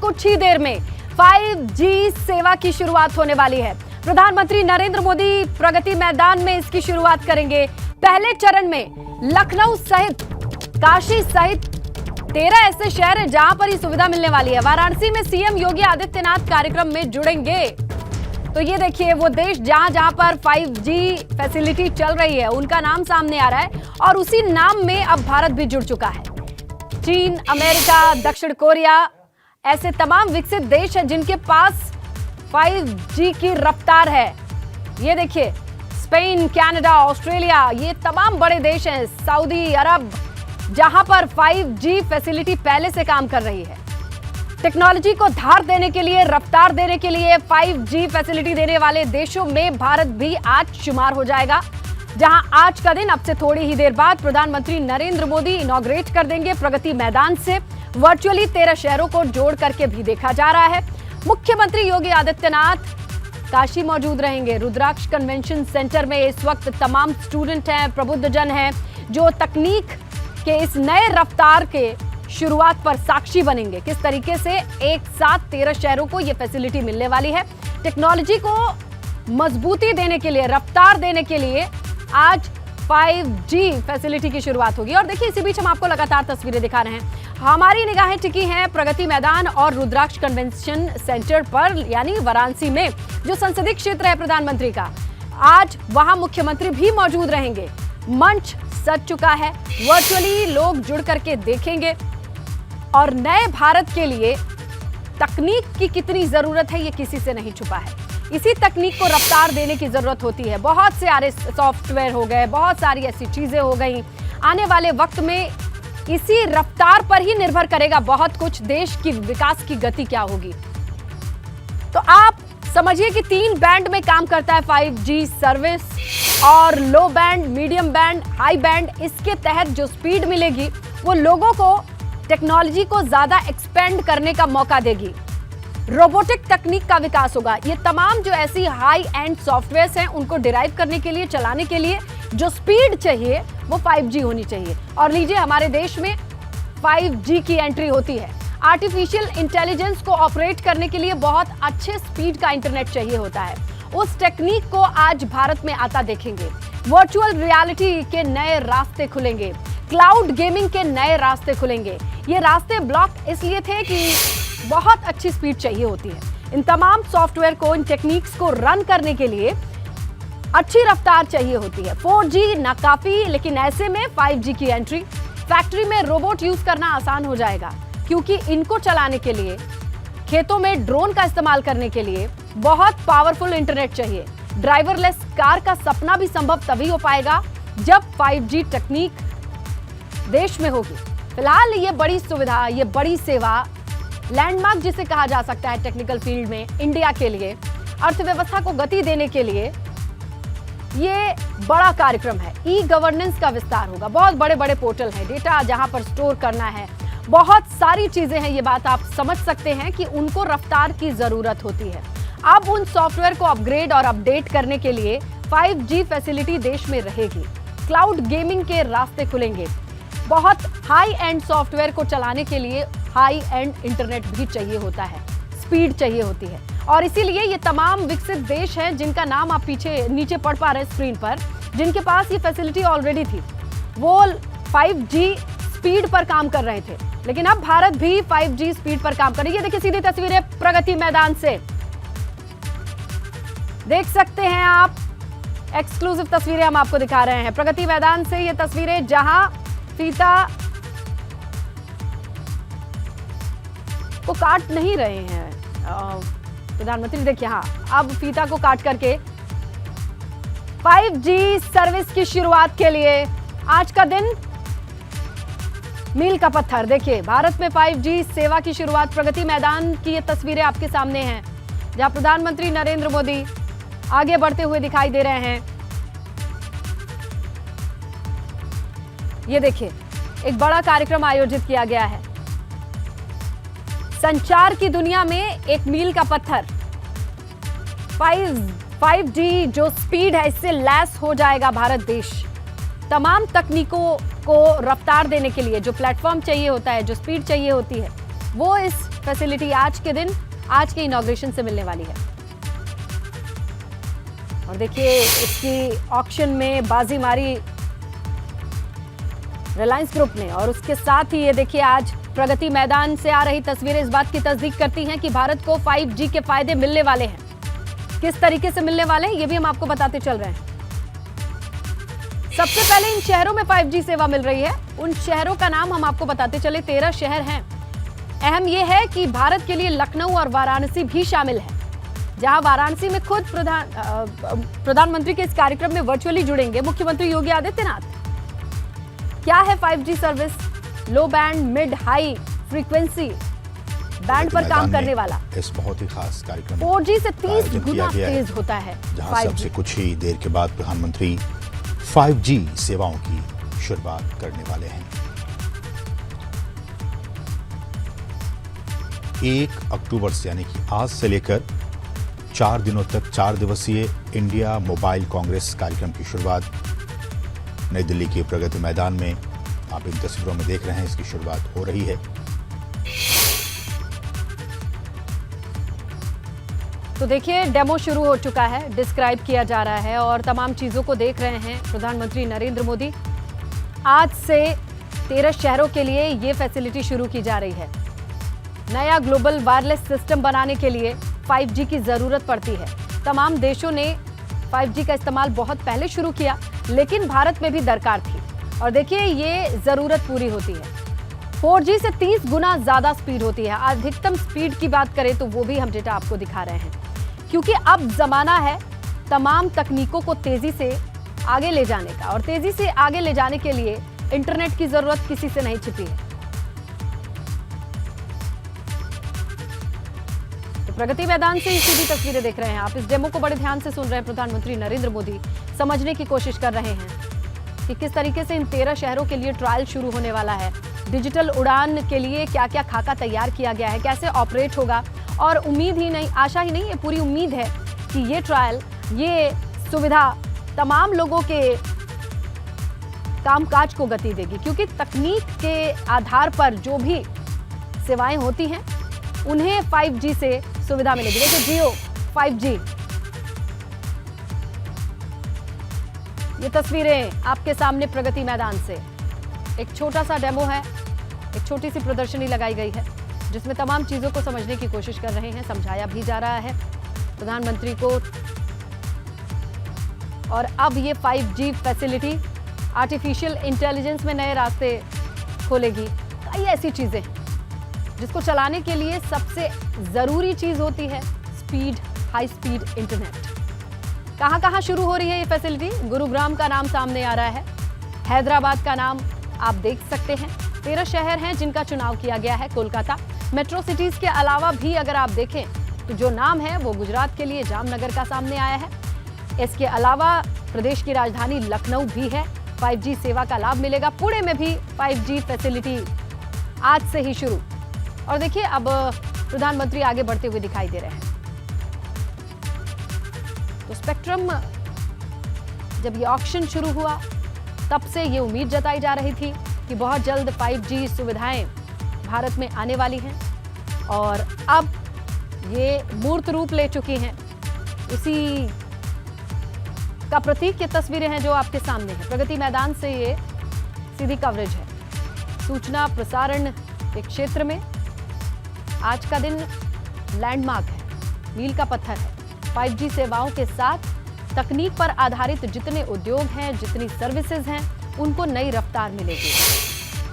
कुछ ही देर में 5G सेवा की शुरुआत होने वाली है। प्रधानमंत्री नरेंद्र मोदी प्रगति मैदान में इसकी शुरुआत करेंगे। पहले चरण में लखनऊ सहित काशी सहित 13 ऐसे शहर हैं जहां पर ये सुविधा मिलने वाली है। वाराणसी में सीएम योगी आदित्यनाथ कार्यक्रम में जुड़ेंगे। तो ये देखिए वो देश जहां जहां पर 5G फैसिलिटी चल रही है उनका नाम सामने आ रहा है और उसी नाम में अब भारत भी जुड़ चुका है। चीन, अमेरिका, दक्षिण कोरिया ऐसे तमाम विकसित देश हैं जिनके पास 5G की रफ्तार है। ये देखिए स्पेन, कनाडा, ऑस्ट्रेलिया, ये तमाम बड़े देश हैं, सऊदी अरब, जहां पर 5G फैसिलिटी पहले से काम कर रही है। टेक्नोलॉजी को धार देने के लिए, रफ्तार देने के लिए 5G फैसिलिटी देने वाले देशों में भारत भी आज शुमार हो जाएगा, जहां आज का दिन अब से थोड़ी ही देर बाद प्रधानमंत्री नरेंद्र मोदी इनॉग्रेट कर देंगे। प्रगति मैदान से वर्चुअली 13 शहरों को जोड़ करके भी देखा जा रहा है। मुख्यमंत्री योगी आदित्यनाथ काशी मौजूद रहेंगे। रुद्राक्ष कन्वेंशन सेंटर में इस वक्त तमाम स्टूडेंट हैं, प्रबुद्धजन हैं, जो तकनीक के इस नए रफ्तार के शुरुआत पर साक्षी बनेंगे। किस तरीके से एक साथ 13 शहरों को यह फैसिलिटी मिलने वाली है। टेक्नोलॉजी को मजबूती देने के लिए, रफ्तार देने के लिए आज 5G फैसिलिटी की शुरुआत होगी। और देखिए इसी बीच हम आपको लगातार तस्वीरें दिखा रहे हैं। हमारी निगाहें टिकी हैं प्रगति मैदान और रुद्राक्ष कन्वेंशन सेंटर पर, यानी वाराणसी में जो संसदीय क्षेत्र है प्रधानमंत्री का। आज वहां मुख्यमंत्री भी मौजूद रहेंगे। मंच सज चुका है, वर्चुअली लोग जुड़ करके देखेंगे और नए भारत के लिए तकनीक की कितनी जरूरत है ये किसी से नहीं छुपा है। इसी तकनीक को रफ्तार देने की जरूरत होती है। बहुत सारे सॉफ्टवेयर हो गए, बहुत सारी ऐसी चीजें हो गई। आने वाले वक्त में इसी रफ्तार पर ही निर्भर करेगा बहुत कुछ, देश की विकास की गति क्या होगी। तो आप समझिए कि 3 बैंड में काम करता है 5G सर्विस, और लो band, medium band, high band. इसके तहत जो स्पीड मिलेगी वो लोगों को टेक्नोलॉजी को ज्यादा एक्सपेंड करने का मौका देगी। रोबोटिक तकनीक का विकास होगा। ये तमाम जो ऐसी हाई एंड सॉफ्टवेयर्स हैं उनको डिराइव करने के लिए, चलाने के लिए जो स्पीड चाहिए वो 5G होनी चाहिए। और लीजिए हमारे देश में 5G की एंट्री होती है। आर्टिफिशियल इंटेलिजेंस को ऑपरेट करने के लिए बहुत अच्छे स्पीड का इंटरनेट चाहिए होता है। उस टेक्निक को आज भारत में आता देखेंगे। वर्चुअल रियलिटी के नए रास्ते खुलेंगे, क्लाउड गेमिंग के नए रास्ते खुलेंगे। ये रास्ते ब्लॉक इसलिए थे कि बहुत अच्छी स्पीड चाहिए होती है। इन तमाम सॉफ्टवेयर को, इन टेक्निक्स को रन करने के लिए अच्छी रफ्तार चाहिए होती है। 4G ना काफी, लेकिन ऐसे में 5G की एंट्री। फैक्ट्री में रोबोट यूज करना आसान हो जाएगा, क्योंकि इनको चलाने के लिए, खेतों में ड्रोन का इस्तेमाल करने के लिए बहुत पावरफुल इंटरनेट चाहिए। ड्राइवरलेस कार का सपना भी संभव तभी हो पाएगा जब 5G तकनीक देश में होगी। फिलहाल ये बड़ी सुविधा, ये बड़ी सेवा, लैंडमार्क जिसे कहा जा सकता है टेक्निकल फील्ड में इंडिया के लिए, अर्थव्यवस्था को गति देने के लिए ये बड़ा कार्यक्रम है। ई गवर्नेंस का विस्तार होगा। बहुत बड़े बड़े पोर्टल हैं, डेटा जहां पर स्टोर करना है, बहुत सारी चीजें हैं। ये बात आप समझ सकते हैं कि उनको रफ्तार की जरूरत होती है। अब उन सॉफ्टवेयर को अपग्रेड और अपडेट करने के लिए 5G फैसिलिटी देश में रहेगी। क्लाउड गेमिंग के रास्ते खुलेंगे। बहुत हाई एंड सॉफ्टवेयर को चलाने के लिए हाई एंड इंटरनेट भी चाहिए होता है, स्पीड चाहिए होती है। और इसीलिए ये तमाम विकसित देश हैं जिनका नाम आप नीचे पढ़ पा रहे हैं स्क्रीन पर, जिनके पास ये फैसिलिटी ऑलरेडी थी। वो 5G स्पीड पर काम कर रहे थे, लेकिन अब भारत भी 5G स्पीड पर काम कर रही है। ये देखिए सीधी तस्वीरें प्रगति मैदान से देख सकते हैं आप। एक्सक्लूसिव तस्वीरें हम आपको दिखा रहे हैं प्रगति मैदान से। ये तस्वीरें जहां फीता को काट नहीं रहे हैं प्रधानमंत्री, देखिए हाँ, अब फीता को काट करके 5G सर्विस की शुरुआत के लिए आज का दिन मील का पत्थर। देखिए भारत में 5G सेवा की शुरुआत, प्रगति मैदान की ये तस्वीरें आपके सामने हैं, जहां प्रधानमंत्री नरेंद्र मोदी आगे बढ़ते हुए दिखाई दे रहे हैं। ये देखिए एक बड़ा कार्यक्रम आयोजित किया गया है। संचार की दुनिया में एक मील का पत्थर 5G जो स्पीड है, इससे लैस हो जाएगा भारत देश। तमाम तकनीकों को रफ्तार देने के लिए जो प्लेटफॉर्म चाहिए होता है, जो स्पीड चाहिए होती है, वो इस फैसिलिटी आज के दिन, आज के इनॉग्रेशन से मिलने वाली है। और देखिए इसकी ऑक्शन में बाजी मारी रिलायंस ग्रुप ने, और उसके साथ ही ये देखिए आज प्रगति मैदान से आ रही तस्वीरें इस बात की तस्दीक करती हैं कि भारत को 5G के फायदे मिलने वाले हैं। किस तरीके से मिलने वाले हैं ये भी हम आपको बताते चल रहे हैं। सबसे पहले इन शहरों में 5G सेवा मिल रही है। उन शहरों का नाम हम आपको बताते चले, 13 शहर हैं। अहम यह है कि भारत के लिए लखनऊ और वाराणसी भी शामिल है, जहां वाराणसी में खुद प्रधानमंत्री के इस कार्यक्रम में वर्चुअली जुड़ेंगे मुख्यमंत्री योगी आदित्यनाथ। क्या है 5G सर्विस? लो band, mid, high frequency band पर काम करने वाला इस बहुत ही खास कार्यक्रम 4G से 30 गुना तेज होता है। जहां सबसे कुछ ही देर के बाद प्रधानमंत्री 5G सेवाओं की शुरुआत करने वाले हैं। 1 अक्टूबर से यानी कि आज से लेकर 4 दिनों तक 4 दिवसीय इंडिया मोबाइल कांग्रेस कार्यक्रम की शुरुआत नई दिल्ली के प्रगति मैदान में आप इन तस्वीरों में देख रहे हैं। इसकी शुरुआत हो रही है। तो देखिए डेमो शुरू हो चुका है, डिस्क्राइब किया जा रहा है और तमाम चीजों को देख रहे हैं प्रधानमंत्री नरेंद्र मोदी। आज से 13 शहरों के लिए ये फैसिलिटी शुरू की जा रही है। नया ग्लोबल वायरलेस सिस्टम बनाने के लिए 5G की जरूरत पड़ती है। तमाम देशों ने 5G का इस्तेमाल बहुत पहले शुरू किया, लेकिन भारत में भी दरकार थी और देखिए ये जरूरत पूरी होती है। 4G से 30 गुना ज्यादा स्पीड होती है। अधिकतम स्पीड की बात करें तो वो भी हम डेटा आपको दिखा रहे हैं, क्योंकि अब जमाना है तमाम तकनीकों को तेजी से आगे ले जाने का, और तेजी से आगे ले जाने के लिए इंटरनेट की जरूरत किसी से नहीं छिपी है। तो प्रगति मैदान से सीधी तस्वीरें देख रहे हैं आप। इस डेमो को बड़े ध्यान से सुन रहे हैं प्रधानमंत्री नरेंद्र मोदी। समझने की कोशिश कर रहे हैं कि किस तरीके से इन 13 शहरों के लिए ट्रायल शुरू होने वाला है। डिजिटल उड़ान के लिए क्या क्या खाका तैयार किया गया है, कैसे ऑपरेट होगा, और उम्मीद ही नहीं, आशा ही नहीं, ये पूरी उम्मीद है कि ये ट्रायल, ये सुविधा तमाम लोगों के कामकाज को गति देगी, क्योंकि तकनीक के आधार पर जो भी सेवाएं होती हैं उन्हें 5G से सुविधा मिलेगी। देखिए जियो 5G, ये तस्वीरें आपके सामने प्रगति मैदान से। एक छोटा सा डेमो है, एक छोटी सी प्रदर्शनी लगाई गई है जिसमें तमाम चीजों को समझने की कोशिश कर रहे हैं, समझाया भी जा रहा है प्रधानमंत्री को। और अब ये 5G फैसिलिटी आर्टिफिशियल इंटेलिजेंस में नए रास्ते खोलेगी। कई ऐसी चीजें जिसको चलाने के लिए सबसे जरूरी चीज होती है स्पीड, हाई स्पीड इंटरनेट। कहां कहां शुरू हो रही है ये फैसिलिटी? गुरुग्राम का नाम सामने आ रहा है, हैदराबाद का नाम आप देख सकते हैं। 13 शहर हैं जिनका चुनाव किया गया है। कोलकाता, मेट्रो सिटीज के अलावा भी अगर आप देखें तो जो नाम है वो गुजरात के लिए जामनगर का सामने आया है। इसके अलावा प्रदेश की राजधानी लखनऊ भी है, 5G सेवा का लाभ मिलेगा। पुणे में भी 5G फैसिलिटी आज से ही शुरू। और देखिए अब प्रधानमंत्री आगे बढ़ते हुए दिखाई दे रहे हैं। तो स्पेक्ट्रम जब ये ऑक्शन शुरू हुआ तब से ये उम्मीद जताई जा रही थी कि बहुत जल्द 5G सुविधाएं भारत में आने वाली हैं, और अब ये मूर्त रूप ले चुकी हैं। उसी का प्रतीक ये तस्वीरें हैं जो आपके सामने हैं। प्रगति मैदान से ये सीधी कवरेज है। सूचना प्रसारण के क्षेत्र में आज का दिन लैंडमार्क है, मील का पत्थर है। 5G सेवाओं के साथ तकनीक पर आधारित जितने उद्योग हैं, जितनी सर्विसेज हैं, उनको नई रफ्तार मिलेगी।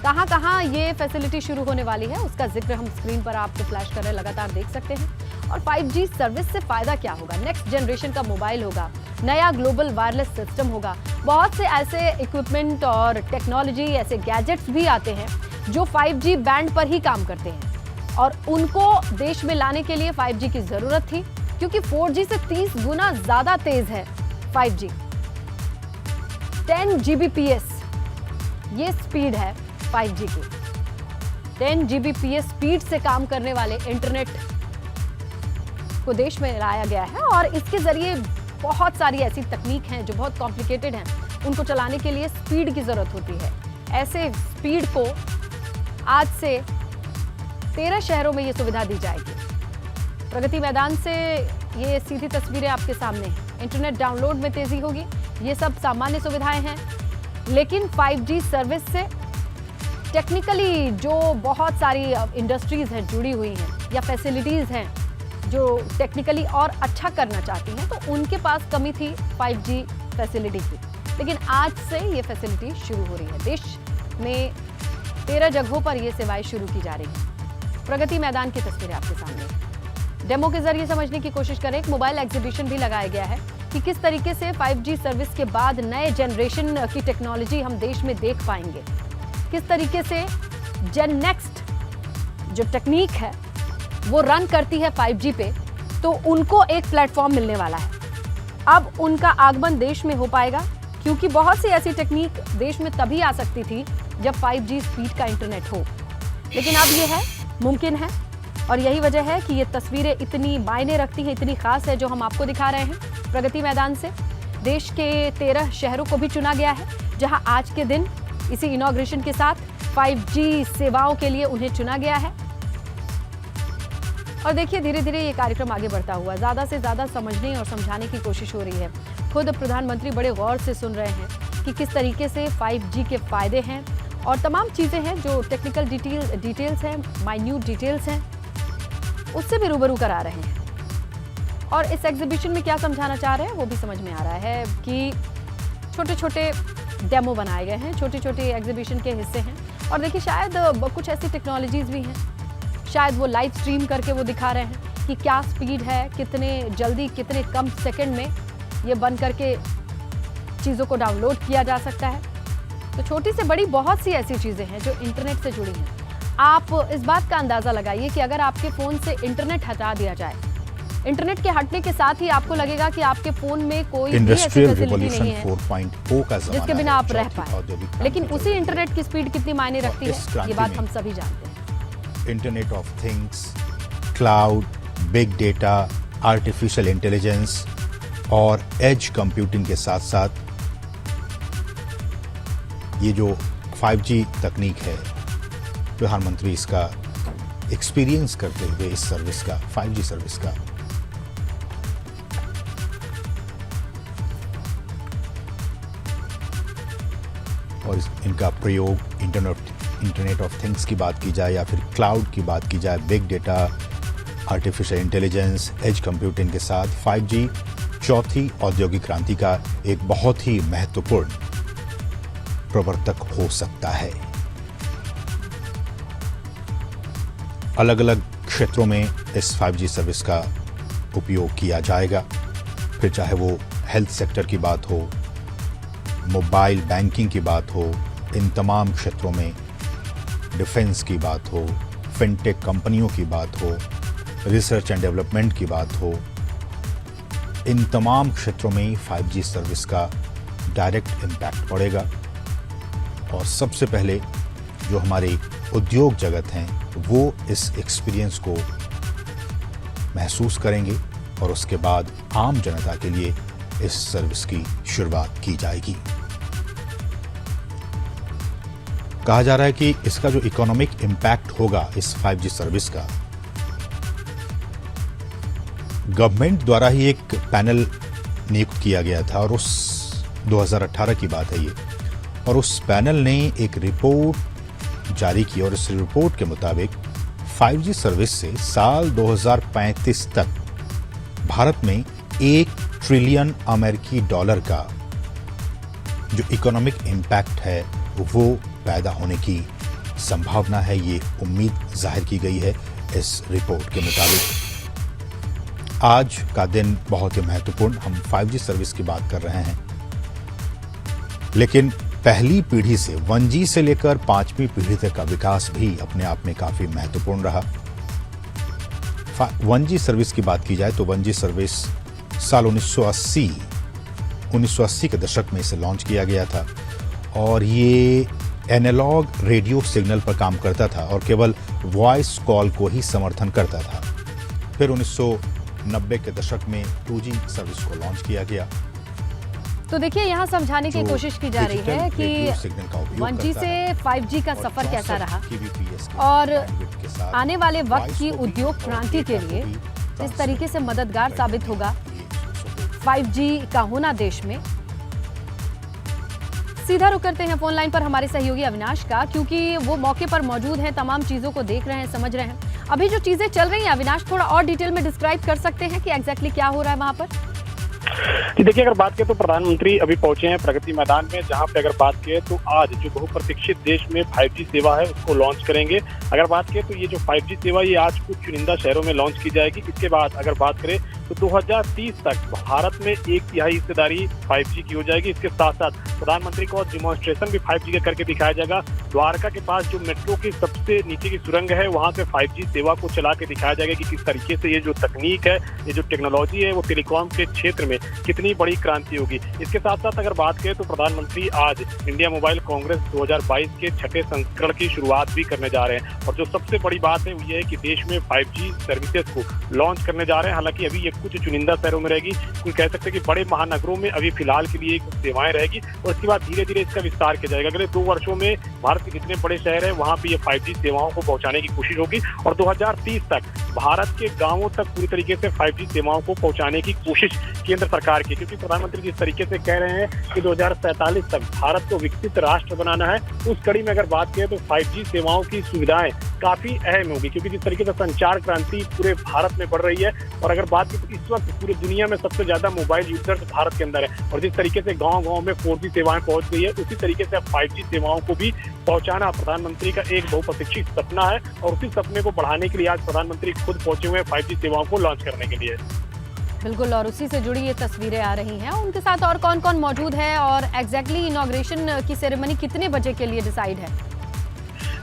कहां कहां ये फैसिलिटी शुरू होने वाली है उसका जिक्र हम स्क्रीन पर आपको फ्लैश कर रहे हैं, लगातार देख सकते हैं। और 5G सर्विस से फायदा क्या होगा? नेक्स्ट जनरेशन का मोबाइल होगा, नया ग्लोबल वायरलेस सिस्टम होगा, बहुत से ऐसे इक्विपमेंट और टेक्नोलॉजी, ऐसे गैजेट्स भी आते हैं जो 5G बैंड पर ही काम करते हैं, और उनको देश में लाने के लिए 5G की जरूरत थी, क्योंकि 4G से 30 गुना ज्यादा तेज है 5G। 10 Gbps ये स्पीड है 5G की। 10 Gbps स्पीड से काम करने वाले इंटरनेट को देश में लाया गया है, और इसके जरिए बहुत सारी ऐसी तकनीक हैं जो बहुत कॉम्प्लिकेटेड हैं, उनको चलाने के लिए स्पीड की जरूरत होती है। ऐसे स्पीड को आज से 13 शहरों में ये सुविधा दी जाएगी। प्रगति मैदान से ये सीधी तस्वीरें आपके सामने हैं। इंटरनेट डाउनलोड में तेजी होगी, ये सब सामान्य सुविधाएं हैं। लेकिन 5G सर्विस से टेक्निकली जो बहुत सारी इंडस्ट्रीज हैं जुड़ी हुई हैं या फैसिलिटीज हैं जो टेक्निकली और अच्छा करना चाहती हैं, तो उनके पास कमी थी 5G फैसिलिटी की। लेकिन आज से ये फैसिलिटी शुरू हो रही है। देश में 13 जगहों पर ये सेवाएं शुरू की जा रही हैं। प्रगति मैदान की तस्वीरें आपके सामने। डेमो के जरिए समझने की कोशिश करें। एक मोबाइल एग्जीबिशन भी लगाया गया है कि किस तरीके से 5G सर्विस के बाद नए जनरेशन की टेक्नोलॉजी हम देश में देख पाएंगे। किस तरीके से जेन नेक्स्ट जो टेक्निक है वो रन करती है 5G पे, तो उनको एक प्लेटफॉर्म मिलने वाला है। अब उनका आगमन देश में हो पाएगा, क्योंकि बहुत सी ऐसी टेक्निक देश में तभी आ सकती थी जब 5G स्पीड का इंटरनेट हो। लेकिन अब ये है, मुमकिन है, और यही वजह है कि ये तस्वीरें इतनी मायने रखती हैं, इतनी खास है जो हम आपको दिखा रहे हैं। प्रगति मैदान से देश के 13 शहरों को भी चुना गया है, जहां आज के दिन इसी इनॉग्रेशन के साथ 5G सेवाओं के लिए उन्हें चुना गया है। और देखिए, धीरे धीरे ये कार्यक्रम आगे बढ़ता हुआ ज्यादा से ज्यादा समझने और समझाने की कोशिश हो रही है। खुद प्रधानमंत्री बड़े गौर से सुन रहे हैं कि किस तरीके से 5G के फायदे हैं और तमाम चीजें हैं जो टेक्निकल डिटेल्स हैं, माइन्यूट डिटेल्स हैं, उससे भी रूबरू करा रहे हैं। और इस एग्जीबिशन में क्या समझाना चाह रहे हैं वो भी समझ में आ रहा है कि छोटे छोटे डेमो बनाए गए हैं, छोटे छोटे एग्जीबिशन के हिस्से हैं। और देखिए, शायद कुछ ऐसी टेक्नोलॉजीज भी हैं, शायद वो लाइव स्ट्रीम करके वो दिखा रहे हैं कि क्या स्पीड है, कितने जल्दी, कितने कम सेकंड में ये बन करके चीज़ों को डाउनलोड किया जा सकता है। तो छोटी से बड़ी बहुत सी ऐसी चीज़ें हैं जो इंटरनेट से जुड़ी हैं। आप इस बात का अंदाज़ा लगाइए कि अगर आपके फ़ोन से इंटरनेट हटा दिया जाए, इंटरनेट के हटने के साथ ही आपको लगेगा कि आपके फ़ोन में कोई भी ऐसी फैसिलिटी नहीं है 4.0 का ज़माना जिसके बिना आप रह पाए। लेकिन है। उसी इंटरनेट की स्पीड कितनी मायने रखती इस है, क्रांति ये बात में हम सभी जानते हैं। Internet of things, cloud, big data, artificial intelligence और एज कंप्यूटिंग के साथ साथ ये जो 5G तकनीक है, प्रधानमंत्री इसका एक्सपीरियंस करते हुए इस सर्विस का, 5G सर्विस का और इनका प्रयोग इंटरनेट ऑफ थिंग्स की बात की जाए या फिर क्लाउड की बात की जाए, big data, artificial intelligence, edge computing के साथ 5G चौथी औद्योगिक क्रांति का एक बहुत ही महत्वपूर्ण प्रवर्तक हो सकता है। अलग अलग क्षेत्रों में इस 5G सर्विस का उपयोग किया जाएगा, फिर चाहे वो हेल्थ सेक्टर की बात हो, मोबाइल बैंकिंग की बात हो, इन तमाम क्षेत्रों में डिफेंस की बात हो, फिनटेक कंपनियों की बात हो, रिसर्च एंड डेवलपमेंट की बात हो, इन तमाम क्षेत्रों में 5G सर्विस का डायरेक्ट इम्पैक्ट पड़ेगा। और सबसे पहले जो हमारे उद्योग जगत हैं वो इस एक्सपीरियंस को महसूस करेंगे और उसके बाद आम जनता के लिए इस सर्विस की शुरुआत की जाएगी। कहा जा रहा है कि इसका जो इकोनॉमिक इम्पैक्ट होगा इस 5G सर्विस का, गवर्नमेंट द्वारा ही एक पैनल नियुक्त किया गया था और उस 2018 की बात है ये, और उस पैनल ने एक रिपोर्ट जारी की और इस रिपोर्ट के मुताबिक 5G सर्विस से साल 2035 तक भारत में 1 ट्रिलियन अमेरिकी डॉलर का जो इकोनॉमिक इम्पैक्ट है वो पैदा होने की संभावना है। ये उम्मीद जाहिर की गई है इस रिपोर्ट के मुताबिक। आज का दिन बहुत ही महत्वपूर्ण, हम 5G सर्विस की बात कर रहे हैं, लेकिन पहली पीढ़ी से 1G से लेकर 5वीं पीढ़ी तक का विकास भी अपने आप में काफी महत्वपूर्ण रहा। 1G सर्विस की बात की जाए तो 1G सर्विस साल 1980 के दशक में इसे लॉन्च किया गया था और ये एनालॉग रेडियो सिग्नल पर काम करता था और केवल वॉइस कॉल को ही समर्थन करता था। फिर 1990 के दशक में 2G सर्विस को लॉन्च किया गया तो देखिए यहाँ समझाने की जो कोशिश की जा रही है कि रेडियो सिग्नल का उपयोग 1G करता से है 5G का और सफर कैसा 64 रहा kbps के और बैंडविड्थ के साथ आने वाले वक्त वॉइस की को भी उद्योग और क्रांति के डेटा को लिए भी किस ट्रांसमिट तरीके से मददगार साबित होगा ये 100 5G का होना देश में। सीधा रुक करते हैं फोन लाइन पर हमारे सहयोगी अविनाश का, क्योंकि वो मौके पर मौजूद हैं, तमाम चीजों को देख रहे हैं, समझ रहे हैं। अभी जो चीजें चल रही हैं अविनाश, थोड़ा और डिटेल में डिस्क्राइब कर सकते हैं कि एग्जैक्टली क्या हो रहा है वहां पर? जी देखिए, अगर बात करें तो प्रधानमंत्री अभी पहुंचे हैं प्रगति मैदान में, जहां पे अगर बात करें तो आज जो बहुप्रतीक्षित देश में 5G सेवा है उसको लॉन्च करेंगे। अगर बात करें तो ये जो 5G सेवा ये आज कुछ चुनिंदा शहरों में लॉन्च की जाएगी। इसके बाद अगर बात करें तो 2030 तक भारत में 1/3 हिस्सेदारी 5G की हो जाएगी। इसके साथ साथ प्रधानमंत्री को डिमॉन्स्ट्रेशन भी 5G का करके दिखाया जाएगा। द्वारका के पास जो मेट्रो की सबसे नीचे की सुरंग है वहां से 5G सेवा को चला के दिखाया जाएगा कि किस तरीके से ये जो तकनीक है, ये जो टेक्नोलॉजी है वो टेलीकॉम के क्षेत्र में कितनी बड़ी क्रांति होगी। इसके साथ साथ अगर बात करें तो प्रधानमंत्री आज इंडिया मोबाइल कांग्रेस 2022 के 6ठे संस्करण की शुरुआत भी करने जा रहे हैं। और जो सबसे बड़ी बात है वो ये है कि देश में 5G सर्विसेज को लॉन्च करने जा रहे हैं। हालांकि अभी ये कुछ चुनिंदा शहरों में रहेगी, कोई कह सकते हैं कि बड़े महानगरों में अभी फिलहाल के लिए कुछ सेवाएं रहेगी और इसके बाद धीरे धीरे इसका विस्तार किया जाएगा। अगले 2 वर्षों में भारत के जितने बड़े शहर हैं वहां पे ये 5G सेवाओं को पहुंचाने की कोशिश होगी और 2030 तक भारत के गांवों तक पूरी तरीके से 5G सेवाओं को पहुंचाने की कोशिश केंद्र सरकार की, क्योंकि प्रधानमंत्री जिस तरीके से कह रहे हैं कि 2047 तक भारत को विकसित राष्ट्र बनाना है, उस कड़ी में अगर बात करें तो 5G सेवाओं की सुविधाएं काफी अहम होगी, क्योंकि जिस तरीके से संचार क्रांति पूरे भारत में बढ़ रही है और अगर बात करें तो इस वक्त पूरी दुनिया में सबसे ज्यादा मोबाइल यूजर्स भारत के अंदर है और जिस तरीके से गांव-गांव में 4G सेवाएं पहुंच गई है, उसी तरीके से अब 5G सेवाओं को भी पहुंचाना प्रधानमंत्री का एक बहुप्रतीक्षित सपना है और उसी सपने को बढ़ाने के लिए आज प्रधानमंत्री खुद पहुंचे हुए हैं 5G सेवाओं को लॉन्च करने के लिए। बिल्कुल, और उसी से जुड़ी ये तस्वीरें आ रही हैं। उनके साथ और कौन कौन मौजूद है और एग्जैक्टली इनॉग्रेशन की सेरेमनी कितने बजे के लिए डिसाइड है?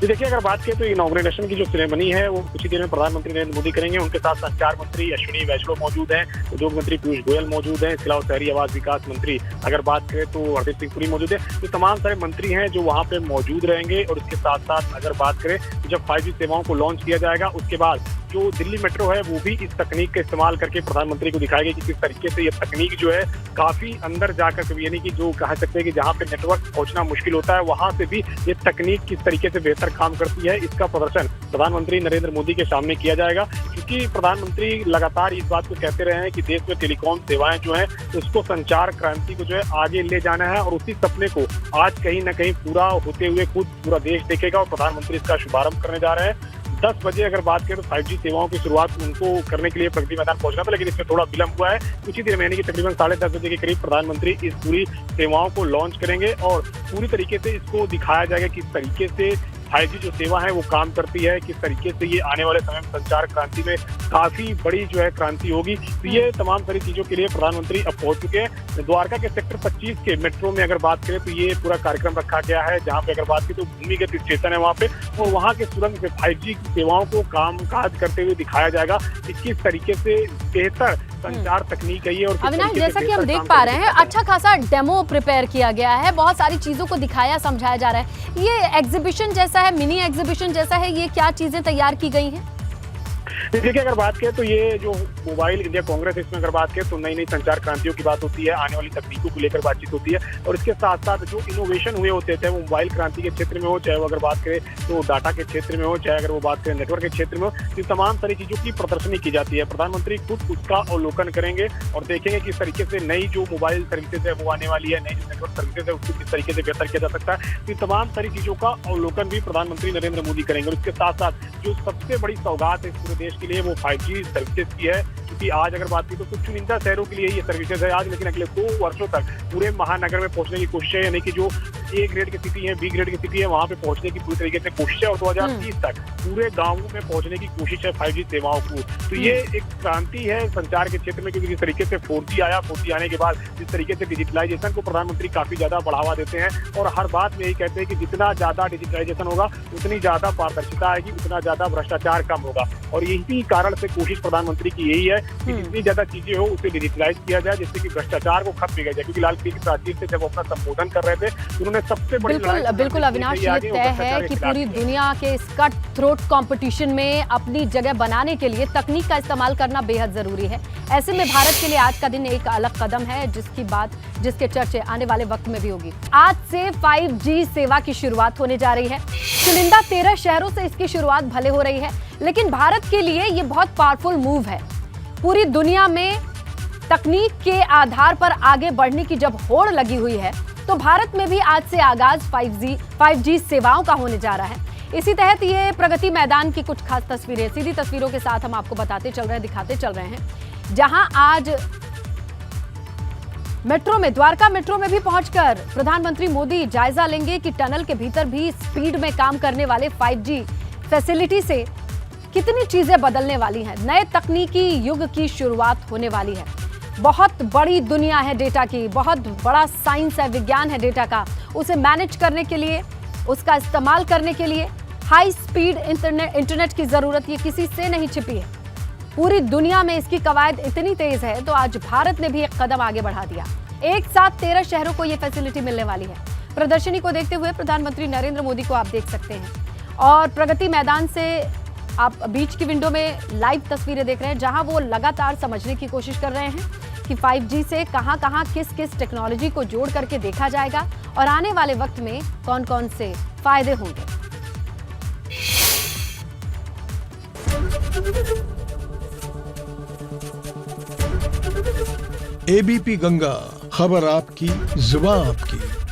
जी देखिए, अगर बात करें तो इनॉग्रेशन की जो सेरेमनी है वो कुछ ही देर में प्रधानमंत्री नरेंद्र मोदी करेंगे। उनके साथ संचार मंत्री अश्विनी वैष्णव मौजूद हैं, उद्योग मंत्री पीयूष गोयल मौजूद हैं, इसके अलावा शहरी आवास विकास मंत्री अगर बात करें तो हरदीप सिंह पुरी मौजूद है। तो तमाम सारे मंत्री हैं जो वहाँ पे मौजूद रहेंगे और इसके साथ साथ अगर बात करें तो जब 5G सेवाओं को लॉन्च किया जाएगा उसके बाद जो दिल्ली मेट्रो है वो भी इस तकनीक का इस्तेमाल करके प्रधानमंत्री को दिखाएगी कि किस तरीके से ये तकनीक जो है काफी अंदर जाकर, यानी कि जो कह सकते हैं कि जहाँ पे नेटवर्क पहुंचना मुश्किल होता है वहां से भी ये तकनीक किस तरीके से बेहतर काम करती है, इसका प्रदर्शन प्रधानमंत्री नरेंद्र मोदी के सामने किया जाएगा। क्योंकि प्रधानमंत्री लगातार इस बात को कहते रहे हैं कि देश में टेलीकॉम सेवाएं जो है उसको संचार क्रांति को जो है आगे ले जाना है और उसी सपने को आज कहीं ना कहीं पूरा होते हुए खुद पूरा देश देखेगा और प्रधानमंत्री इसका शुभारंभ करने जा रहे हैं। 10 बजे अगर बात करें तो 5G सेवाओं की शुरुआत उनको करने के लिए प्रगति मैदान पहुंचना था, लेकिन इसमें थोड़ा विलंब हुआ है। कुछ ही देर में यानी कि तकरीबन 10:30 बजे के करीब प्रधानमंत्री इस पूरी सेवाओं को लॉन्च करेंगे और पूरी तरीके से इसको दिखाया जाएगा किस तरीके से 5G जो सेवा है वो काम करती है, किस तरीके से ये आने वाले समय में संचार क्रांति में काफी बड़ी जो है क्रांति होगी। तो ये तमाम सारी चीजों के लिए प्रधानमंत्री अब पहुंच चुके हैं। द्वारका के सेक्टर 25 के मेट्रो में अगर बात करें तो ये पूरा कार्यक्रम रखा गया है, जहाँ पे अगर बात करें तो भूमिगत स्टेशन है वहाँ पे और वहाँ के सुरंग पे 5G की सेवाओं को काम काज करते हुए दिखाया जाएगा कि किस तरीके से बेहतर संचार तकनीक है ये। और अविनाश, जैसा कि हम देख पा रहे हैं अच्छा खासा डेमो प्रिपेयर किया गया है, बहुत सारी चीजों को दिखाया समझाया जा रहा है। ये एग्जीबिशन जैसा है, मिनी एग्जीबिशन जैसा है, ये क्या चीजें तैयार की गई हैं? देखिए, अगर बात करें तो ये जो मोबाइल इंडिया कांग्रेस, इसमें अगर बात करें तो नई नई संचार क्रांतियों की बात होती है, आने वाली तकनीकों को लेकर बातचीत होती है और इसके साथ साथ जो इनोवेशन हुए होते हैं वो मोबाइल क्रांति के क्षेत्र में हो, चाहे वो अगर बात करें तो डाटा के क्षेत्र में हो, चाहे अगर वो बात करें नेटवर्क के क्षेत्र में हो, तो तमाम सारी चीजों की प्रदर्शनी की जाती है। प्रधानमंत्री खुद उसका अवलोकन करेंगे और देखेंगे किस तरीके से नई जो मोबाइल सर्विसेज है वो आने वाली है, नई जो नेटवर्क सर्विसेज है उसको किस तरीके से बेहतर किया जा सकता है। तो तमाम सारी चीजों का अवलोकन भी प्रधानमंत्री नरेंद्र मोदी करेंगे और इसके साथ साथ जो सबसे बड़ी सौगात है इस पूरे देश के लिए वो 5G सर्विसेज की है, क्योंकि आज अगर बात की तो कुछ चुनिंदा शहरों के लिए ये सर्विसेज है आज, लेकिन अगले 2 वर्षों तक पूरे महानगर में पहुंचने की कोशिश है, यानी कि जो A ग्रेड की सिटी है, B ग्रेड की सिटी है, वहां पे पहुंचने की पूरी तरीके से कोशिश है और 2030 तक पूरे गांवों में पहुंचने की कोशिश है 5G सेवाओं को। तो ये एक क्रांति है संचार के क्षेत्र में, क्योंकि जिस तरीके से 4G आया, 4G आने के बाद जिस तरीके से डिजिटलाइजेशन को प्रधानमंत्री काफी ज्यादा बढ़ावा देते हैं और हर बात में यही कहते हैं कि जितना ज्यादा डिजिटलाइजेशन होगा उतनी ज्यादा पारदर्शिता आएगी, उतना ज्यादा भ्रष्टाचार कम होगा और यही कारण से कोशिश प्रधानमंत्री की यही है कि जितनी ज्यादा चीजें हो उसे डिजिटलाइज किया जाए, जिससे कि भ्रष्टाचार को खत्म किया जाए। क्योंकि लाल किले की प्राचीर से जब वो अपना संबोधन कर रहे थे उन्होंने उन्होंने सबसे बड़ी बिल्कुल बिल्कुल अविनाश, ये तय है कि पूरी दुनिया के इस कट थ्रोट कंपटीशन में अपनी जगह बनाने के लिए तकनीक का इस्तेमाल करना बेहद जरूरी है। ऐसे में भारत के लिए आज का दिन एक अलग कदम है, जिसके चर्चे आने वाले वक्त में भी होगी। आज से 5G सेवा की शुरुआत होने जा रही है। चुनिंदा 13 शहरों से इसकी शुरुआत भले हो रही है, लेकिन भारत के लिए ये बहुत पावरफुल मूव है। पूरी दुनिया में तकनीक के आधार पर आगे बढ़ने की जब होड़ लगी हुई है, तो भारत में भी आज से आगाज 5G सेवाओं का होने जा रहा है। इसी तहत ये प्रगति मैदान की कुछ खास तस्वीरें, सीधी तस्वीरों के साथ हम आपको बताते चल रहे हैं, दिखाते चल रहे हैं, जहां आज मेट्रो में, द्वारका मेट्रो में भी पहुंचकर प्रधानमंत्री मोदी जायजा लेंगे कि टनल के भीतर भी स्पीड में काम करने वाले 5G फैसिलिटी से कितनी चीजें बदलने वाली हैं। नए तकनीकी युग की शुरुआत होने वाली है। बहुत बड़ी दुनिया है डेटा की, बहुत बड़ा साइंस है, विज्ञान है डेटा का। उसे मैनेज करने के लिए, उसका इस्तेमाल करने के लिए हाई स्पीड इंटरनेट की जरूरत ये किसी से नहीं छिपी है। पूरी दुनिया में इसकी कवायद इतनी तेज है, तो आज भारत ने भी एक कदम आगे बढ़ा दिया। एक साथ 13 शहरों को ये फैसिलिटी मिलने वाली है। प्रदर्शनी को देखते हुए प्रधानमंत्री नरेंद्र मोदी को आप देख सकते हैं, और प्रगति मैदान से आप बीच की विंडो में लाइव तस्वीरें देख रहे हैं, जहां वो लगातार समझने की कोशिश कर रहे हैं कि 5G से कहां-कहां किस टेक्नोलॉजी को जोड़ करके देखा जाएगा और आने वाले वक्त में कौन-कौन से फायदे होंगे। एबीपी गंगा, खबर आपकी, जुबान आपकी।